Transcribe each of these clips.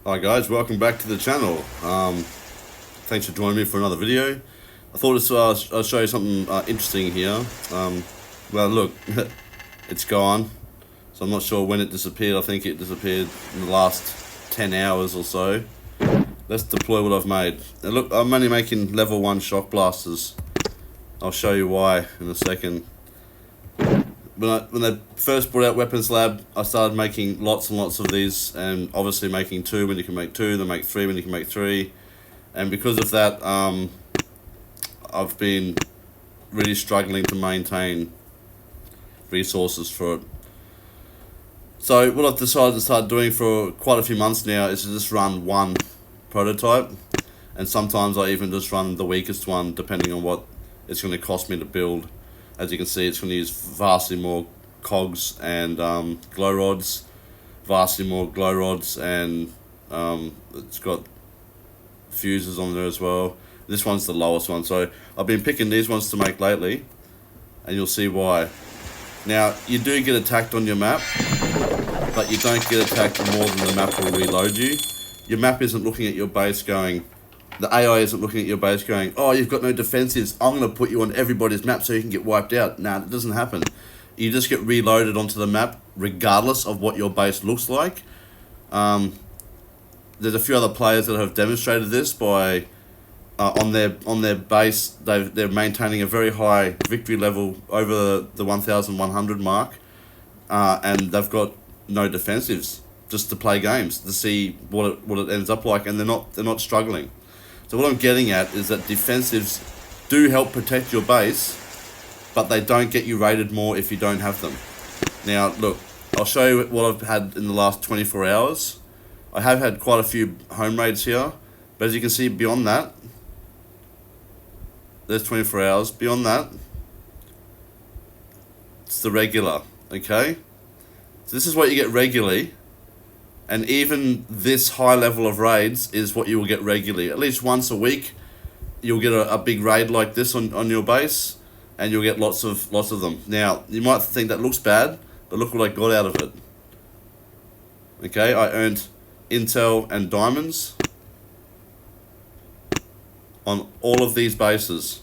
Hi guys, welcome back to the channel. Thanks for joining me for another video. I thought I'll show you something interesting here. Well look, it's gone. So I'm not sure when it disappeared. I think it disappeared in the last 10 hours or so. Let's deploy what I've made. Now look, I'm only making level 1 shock blasters. I'll show you why in a second. When they first brought out Weapons Lab, I started making lots and lots of these, and obviously making 2 when you can make 2, then make 3 when you can make 3. And because of that, I've been really struggling to maintain resources for it. So what I've decided to start doing for quite a few months now is to just run one prototype, and sometimes I even just run the weakest one depending on what it's going to cost me to build. As you can see, it's going to use vastly more cogs and glow rods, vastly more glow rods, and it's got fuses on there as well. This one's the lowest one, so I've been picking these ones to make lately, and you'll see why. Now, you do get attacked on your map, but you don't get attacked more than the map will reload you. Your map isn't looking at your base going... The AI isn't looking at your base going, oh, you've got no defensives, I'm going to put you on everybody's map so you can get wiped out. Nah, that doesn't happen. You just get reloaded onto the map regardless of what your base looks like. There's a few other players that have demonstrated this by, on their base, they're maintaining a very high victory level over the 1,100 mark, and they've got no defensives, just to play games, to see what it ends up like, and they're not struggling. So what I'm getting at is that defensives do help protect your base, but they don't get you rated more if you don't have them. Now, look, I'll show you what I've had in the last 24 hours. I have had quite a few home raids here, but as you can see beyond that, there's 24 hours. Beyond that, it's the regular, okay? So this is what you get regularly. And even this high level of raids is what you will get regularly. At least once a week, you'll get a big raid like this on your base, and you'll get lots of them. Now, you might think that looks bad, but look what I got out of it. Okay, I earned intel and diamonds on all of these bases.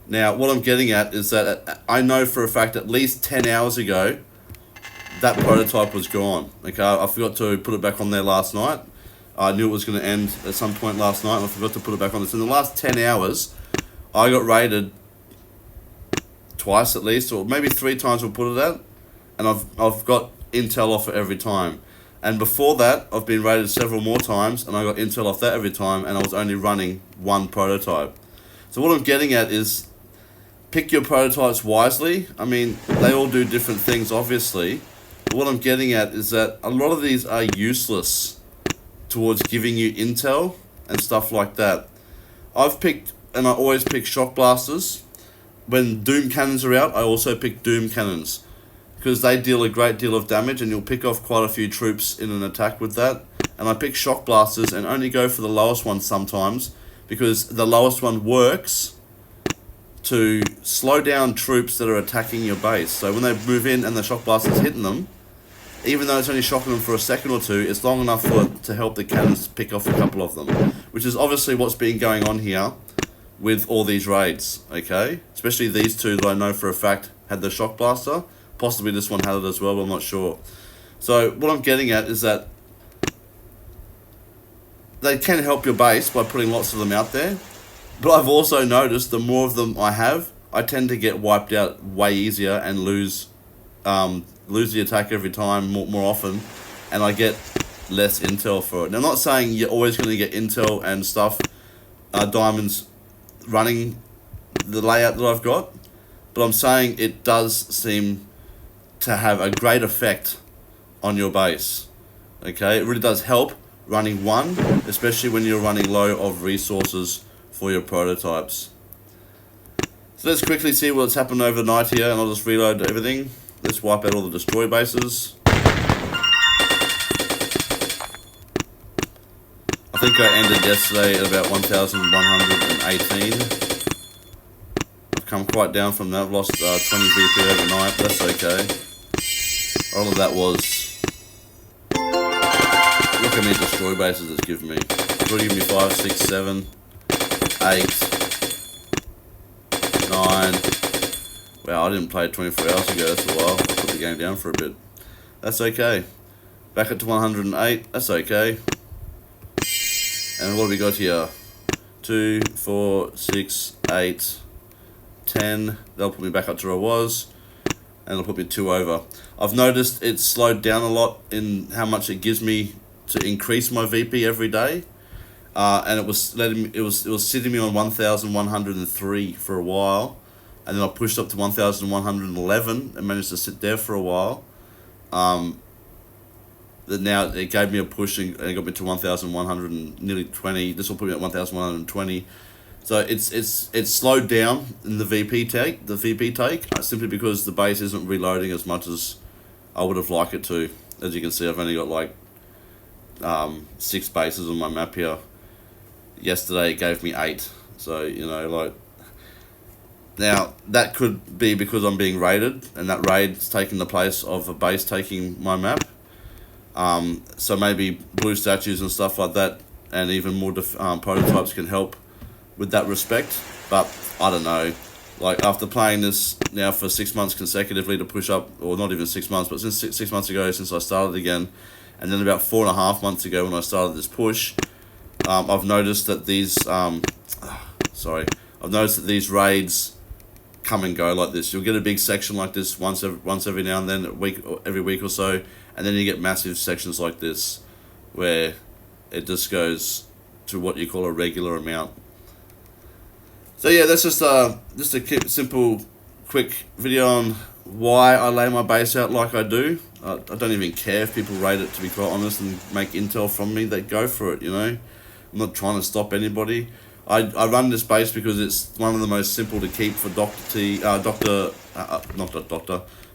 Now, what I'm getting at is that I know for a fact at least 10 hours ago, that prototype was gone. Okay, I forgot to put it back on there last night. I knew it was going to end at some point last night, and I forgot to put it back on. So in the last 10 hours, I got raided twice at least, or maybe 3 times we'll put it at, and I've got intel off it every time. And before that, I've been raided several more times, and I got intel off that every time, and I was only running one prototype. So what I'm getting at is, pick your prototypes wisely. I mean, they all do different things, obviously. What I'm getting at is that a lot of these are useless towards giving you intel and stuff like that. I've picked, and I always pick shock blasters. When doom cannons are out, I also pick doom cannons, because they deal a great deal of damage, and you'll pick off quite a few troops in an attack with that. And I pick shock blasters and only go for the lowest one sometimes, because the lowest one works to slow down troops that are attacking your base. So when they move in and the shock blaster's hitting them, even though it's only shocking them for a second or 2, it's long enough to help the cannons pick off a couple of them, which is obviously what's been going on here with all these raids, okay? Especially these 2 that I know for a fact had the shock blaster. Possibly this one had it as well, but I'm not sure. So what I'm getting at is that they can help your base by putting lots of them out there, but I've also noticed the more of them I have, I tend to get wiped out way easier and lose the attack every time more often, and I get less intel for it. Now, I'm not saying you're always going to get intel and stuff, diamonds running the layout that I've got, but I'm saying it does seem to have a great effect on your base. Okay, it really does help running one, especially when you're running low of resources for your prototypes. So let's quickly see what's happened overnight here, and I'll just reload everything. Let's wipe out all the destroy bases. I think I ended yesterday at about 1,118. I've come quite down from that. I've lost 20 VP overnight, but that's okay. All of that was joy bases it's given me. It's already given me 5, 6, 7, 8, 9. Wow, I didn't play it 24 hours ago, that's a while. I put the game down for a bit. That's okay. Back up to 108, that's okay. And what have we got here? 2, 4, 6, 8, 10. That'll put me back up to where I was. And it'll put me 2 over. I've noticed it's slowed down a lot in how much it gives me to increase my VP every day. And it was sitting me on 1,103 for a while. And then I pushed up to 1,111 and managed to sit there for a while. Now it gave me a push and it got me to 1,100 and nearly 20. This will put me at 1,120. So it's slowed down in the VP take, simply because the base isn't reloading as much as I would have liked it to. As you can see, I've only got like 6 bases on my map here. Yesterday it gave me 8. So, you know, like, now that could be because I'm being raided, and that raid's taking the place of a base taking my map. So maybe blue statues and stuff like that, and even more prototypes can help with that respect. But I don't know. Like, after playing this now for 6 months consecutively to push up, or not even 6 months, but since 6 months ago since I started again, and then about 4.5 months ago when I started this push, I've noticed that these these raids come and go like this. You'll get a big section like this once every now and then, every week or so, and then you get massive sections like this where it just goes to what you call a regular amount. So yeah, that's just a simple, quick video on why I lay my base out like I do. I don't even care if people rate it, to be quite honest, and make intel from me. They go for it, you know. I'm not trying to stop anybody. I run this base because it's one of the most simple to keep for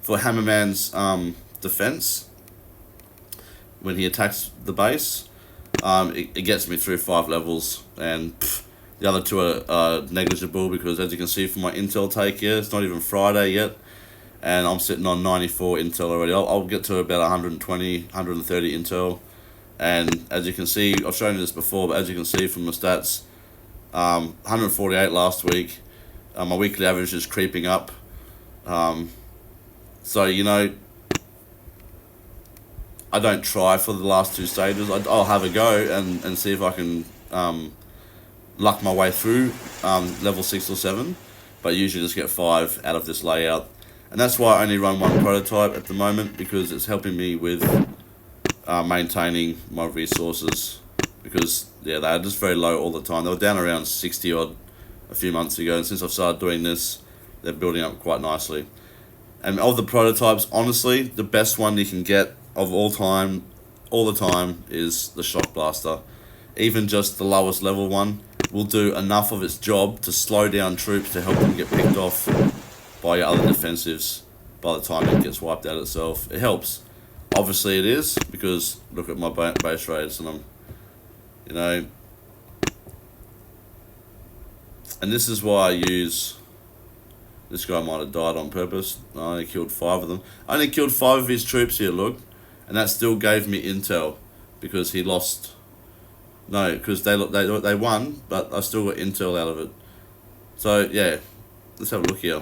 for Hammerman's defense when he attacks the base. It gets me through 5 levels, and the other 2 are negligible because, as you can see from my intel take here, it's not even Friday yet, and I'm sitting on 94 intel already. I'll get to about 120, 130 intel, and as you can see, I've shown you this before, but as you can see from the stats, 148 last week. My weekly average is creeping up. So, you know, I don't try for the last 2 stages. I'll have a go and see if I can luck my way through level 6 or 7, but usually just get 5 out of this layout. And that's why I only run 1 prototype at the moment, because it's helping me with maintaining my resources. Because, yeah, they're just very low all the time. They were down around 60 odd a few months ago, and since I've started doing this, they're building up quite nicely. And of the prototypes, honestly, the best one you can get of all the time, is the Shock Blaster. Even just the lowest level one will do enough of its job to slow down troops to help them get picked off by your other defensives by the time it gets wiped out itself. It helps. Obviously it is, because look at my base rates, and I'm, you know, and this is why I use, this guy might have died on purpose. I only killed 5 of them. I only killed 5 of his troops here, look, and that still gave me intel, because he lost. No, because they won, but I still got intel out of it. So yeah, let's have a look here.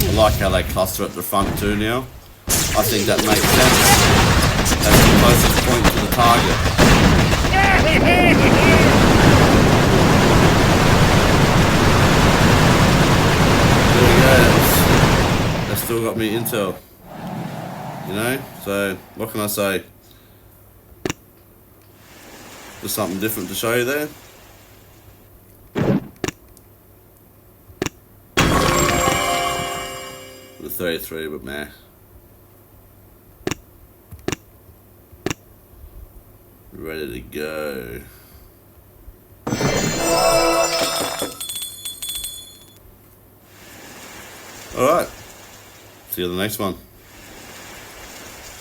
I like how they cluster at the front too now. I think that makes sense. That's the closest point to the target. There we go. They still got me intel. You know? So, what can I say? Just something different to show you there. The 33, but meh. Ready to go. Alright. See you in the next one.